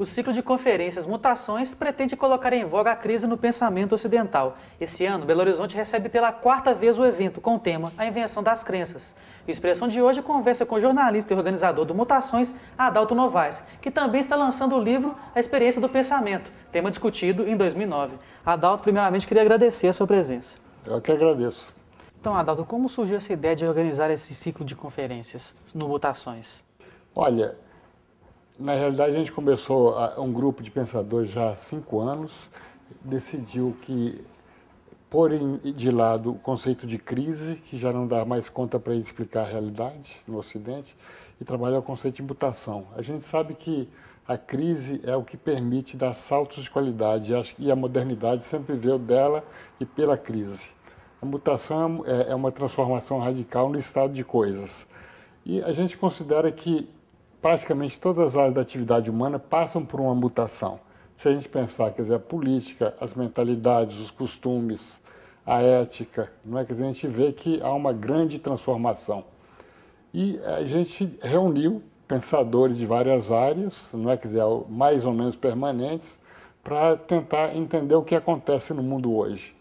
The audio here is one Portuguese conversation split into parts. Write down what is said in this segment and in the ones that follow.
O ciclo de conferências Mutações pretende colocar em voga a crise no pensamento ocidental. Esse ano, Belo Horizonte recebe pela 4ª vez o evento com o tema A Invenção das Crenças. O Expressão de hoje conversa com o jornalista e organizador do Mutações, Adalto Novaes, que também está lançando o livro A Experiência do Pensamento, tema discutido em 2009. Adalto, primeiramente, queria agradecer a sua presença. Eu que agradeço. Então, Adalto, como surgiu essa ideia de organizar esse ciclo de conferências no Mutações? Olha, na realidade a gente começou um grupo de pensadores já há 5 anos, decidiu que pôr de lado o conceito de crise, que já não dá mais conta para explicar a realidade no Ocidente, e trabalhar o conceito de mutação. A gente sabe que a crise é o que permite dar saltos de qualidade, e a modernidade sempre veio dela e pela crise. A mutação é uma transformação radical no estado de coisas. E a gente considera que praticamente todas as áreas da atividade humana passam por uma mutação. Se a gente pensar, quer dizer, a política, as mentalidades, os costumes, a ética, não é? Quer dizer, a gente vê que há uma grande transformação. E a gente reuniu pensadores de várias áreas, não é? Quer dizer, mais ou menos permanentes, para tentar entender o que acontece no mundo hoje.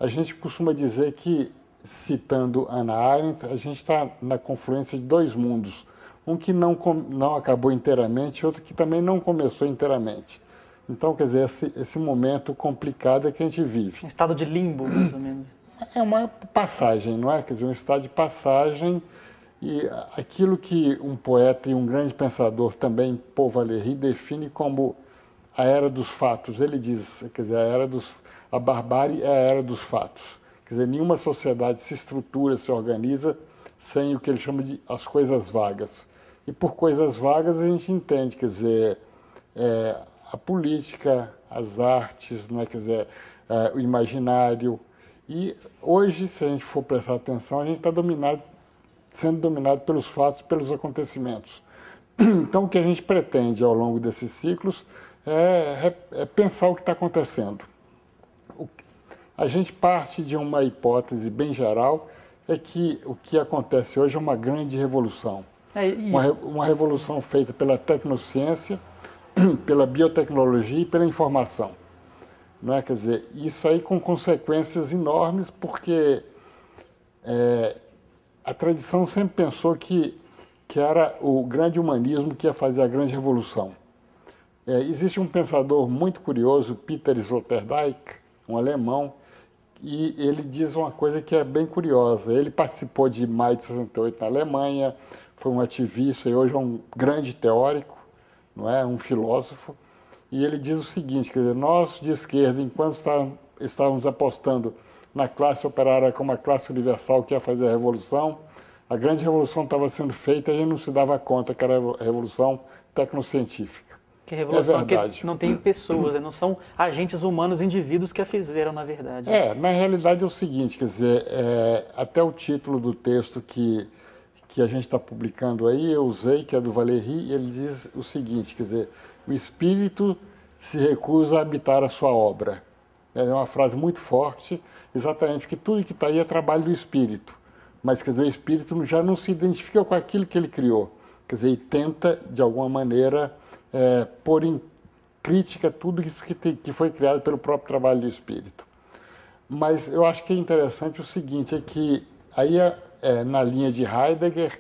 A gente costuma dizer que, citando Hannah Arendt, a gente está na confluência de 2 mundos. Um que não acabou inteiramente, outro que também não começou inteiramente. Então, quer dizer, esse momento complicado é que a gente vive. Um estado de limbo, mais ou menos. É uma passagem, não é? Quer dizer, um estado de passagem, e aquilo que um poeta e um grande pensador também, Paul Valéry, define como a era dos fatos. Ele diz, quer dizer, a barbárie é a era dos fatos. Quer dizer, nenhuma sociedade se estrutura, se organiza sem o que ele chama de as coisas vagas. E por coisas vagas a gente entende, quer dizer, a política, as artes, não é? Quer dizer, o imaginário. E hoje, se a gente for prestar atenção, a gente está sendo dominado pelos fatos, pelos acontecimentos. Então, o que a gente pretende ao longo desses ciclos é pensar o que está acontecendo. A gente parte de uma hipótese bem geral, é que o que acontece hoje é uma grande revolução. Uma revolução feita pela tecnociência, pela biotecnologia e pela informação. Não é? Quer dizer, isso aí com consequências enormes, porque a tradição sempre pensou que era o grande humanismo que ia fazer a grande revolução. Existe um pensador muito curioso, Peter Sloterdijk, um alemão, e ele diz uma coisa que é bem curiosa. Ele participou de Maio de 68 na Alemanha, foi um ativista e hoje é um grande teórico, não é? Um filósofo. E ele diz o seguinte, quer dizer, nós de esquerda, enquanto estávamos apostando na classe operária como a classe universal que ia fazer a revolução, a grande revolução estava sendo feita e a gente não se dava conta que era a revolução tecnocientífica. Que a revolução que não tem pessoas, não são agentes humanos, indivíduos que a fizeram, na verdade. Na realidade é o seguinte, quer dizer, até o título do texto que a gente está publicando aí, eu usei, que é do Valéry, ele diz o seguinte, quer dizer, o espírito se recusa a habitar a sua obra. É uma frase muito forte, exatamente, porque tudo que está aí é trabalho do espírito. Mas, quer dizer, o espírito já não se identifica com aquilo que ele criou. Quer dizer, e tenta, de alguma maneira, pôr em crítica tudo isso que foi criado pelo próprio trabalho do espírito. Mas eu acho que é interessante o seguinte, é que aí na linha de Heidegger,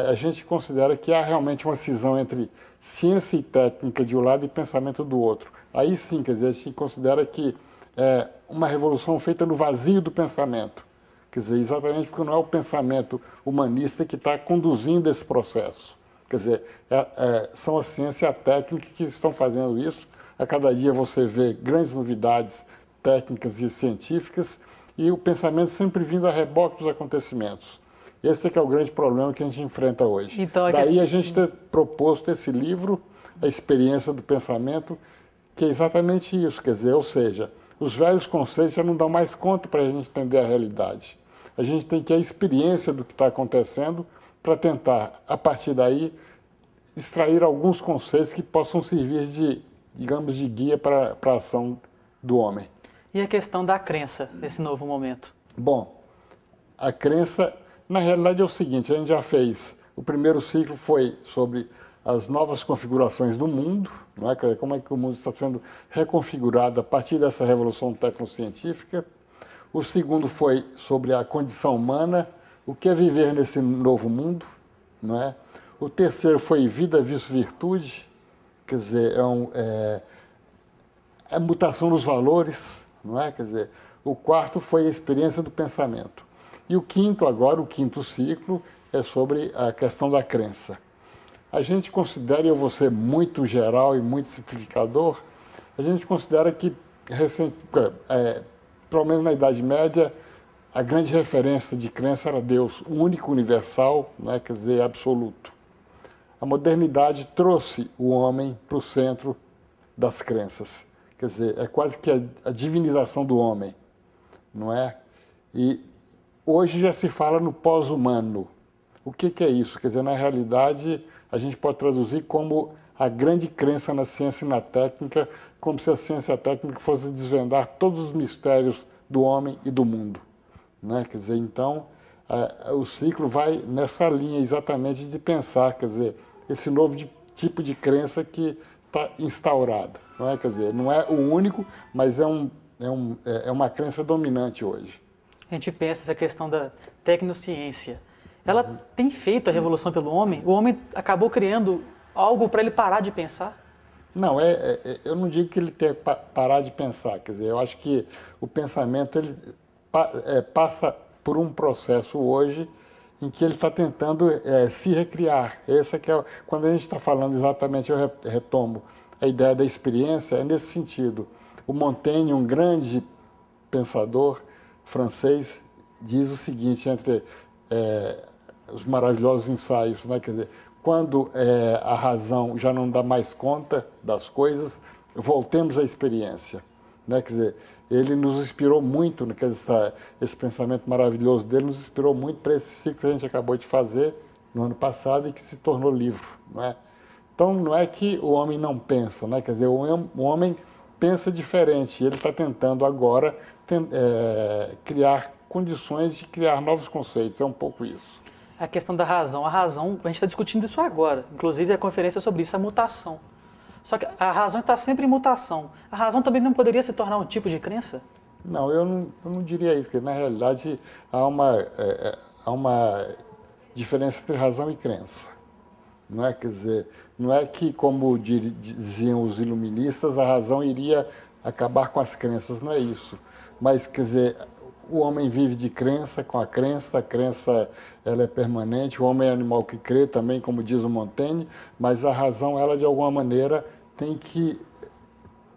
a gente considera que há realmente uma cisão entre ciência e técnica de um lado e pensamento do outro. Aí sim, quer dizer, a gente considera que é uma revolução feita no vazio do pensamento. Quer dizer, exatamente porque não é o pensamento humanista que está conduzindo esse processo. Quer dizer, são a ciência e a técnica que estão fazendo isso. A cada dia você vê grandes novidades técnicas e científicas e o pensamento sempre vindo a reboque dos acontecimentos. Esse é que é o grande problema que a gente enfrenta hoje. Então, Daí a gente ter proposto esse livro, A Experiência do Pensamento, que é exatamente isso, quer dizer, ou seja, os velhos conceitos já não dão mais conta para a gente entender a realidade. A gente tem que ter a experiência do que está acontecendo para tentar, a partir daí, extrair alguns conceitos que possam servir de, digamos, de guia para a ação do homem. E a questão da crença nesse novo momento? Bom, a crença, na realidade, é o seguinte, a gente já fez, o primeiro ciclo foi sobre as novas configurações do mundo, não é? Como é que o mundo está sendo reconfigurado a partir dessa revolução tecnocientífica. O segundo foi sobre a condição humana, o que é viver nesse novo mundo, não é? O terceiro foi vida versus virtude, quer dizer, a mutação dos valores, não é? Quer dizer, o quarto foi a experiência do pensamento. E o quinto agora, o quinto ciclo, é sobre a questão da crença. A gente considera, e eu vou ser muito geral e muito simplificador, a gente considera que, pelo menos na Idade Média, a grande referência de crença era Deus, o único universal, né, quer dizer, absoluto. A modernidade trouxe o homem para o centro das crenças. Quer dizer, é quase que a divinização do homem, não é? E hoje já se fala no pós-humano. O que é isso? Quer dizer, na realidade, a gente pode traduzir como a grande crença na ciência e na técnica, como se a ciência e a técnica fosse desvendar todos os mistérios do homem e do mundo, né? Quer dizer, então, o ciclo vai nessa linha exatamente de pensar, quer dizer, esse novo tipo de crença que está instaurada, não é? Quer dizer, não é o único, mas é uma crença dominante hoje. A gente pensa essa questão da tecnociência. Ela tem feito a revolução pelo homem? O homem acabou criando algo para ele parar de pensar? Não, eu não digo que ele tenha que parar de pensar. Quer dizer, eu acho que o pensamento ele passa por um processo hoje em que ele está tentando se recriar. Esse que é, quando a gente está falando exatamente, eu retomo a ideia da experiência, é nesse sentido. O Montaigne, um grande pensador francês, diz o seguinte, entre os maravilhosos ensaios, né? Quer dizer, quando a razão já não dá mais conta das coisas, voltemos à experiência, né? Quer dizer, ele nos inspirou muito, né? Esse pensamento maravilhoso dele nos inspirou muito para esse ciclo que a gente acabou de fazer no ano passado e que se tornou livro, não é? Então, não é que o homem não pensa, né? Quer dizer, o homem pensa diferente, ele está tentando agora criar condições de criar novos conceitos, é um pouco isso. A questão da razão. A razão, a gente está discutindo isso agora, inclusive a conferência sobre isso, a mutação. Só que a razão está sempre em mutação. A razão também não poderia se tornar um tipo de crença? Não, eu não diria isso, porque na realidade há uma diferença entre razão e crença. Não é? Quer dizer, não é que, como diziam os iluministas, a razão iria acabar com as crenças, não é isso. Mas, quer dizer, o homem vive de crença, com a crença ela é permanente, o homem é animal que crê também, como diz o Montaigne, mas a razão, ela de alguma maneira tem que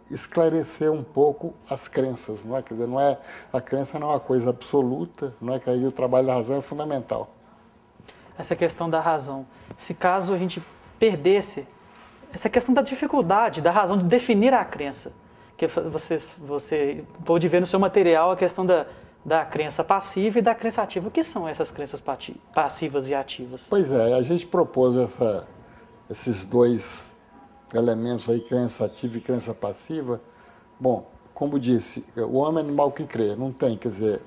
esclarecer um pouco as crenças, não é? Quer dizer, a crença não é uma coisa absoluta, não é que aí o trabalho da razão é fundamental. Essa questão da razão, se caso a gente perdesse, essa questão da dificuldade, da razão de definir a crença, que você pôde ver no seu material a questão da crença passiva e da crença ativa. O que são essas crenças passivas e ativas? Pois é, a gente propôs esses dois elementos aí, crença ativa e crença passiva. Bom, como disse, o homem é animal que crê, não tem, quer dizer,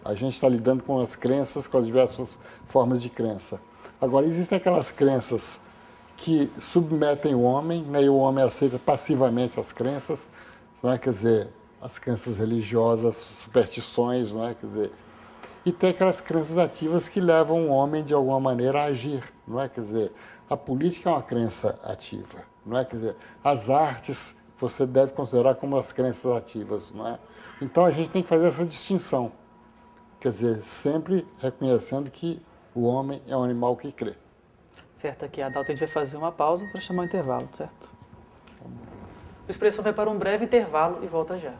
a gente está lidando com as crenças, com as diversas formas de crença. Agora, existem aquelas crenças que submetem o homem, né, e o homem aceita passivamente as crenças, né, quer dizer, as crenças religiosas, superstições, não é? Quer dizer, e tem aquelas crenças ativas que levam o homem, de alguma maneira, a agir, não é? Quer dizer, a política é uma crença ativa, não é? Quer dizer, as artes você deve considerar como as crenças ativas, não é? Então, a gente tem que fazer essa distinção, quer dizer, sempre reconhecendo que o homem é um animal que crê. Certo, aqui a Adalto, a gente vai fazer uma pausa para chamar o intervalo, certo? O Expressão vai para um breve intervalo e volta já.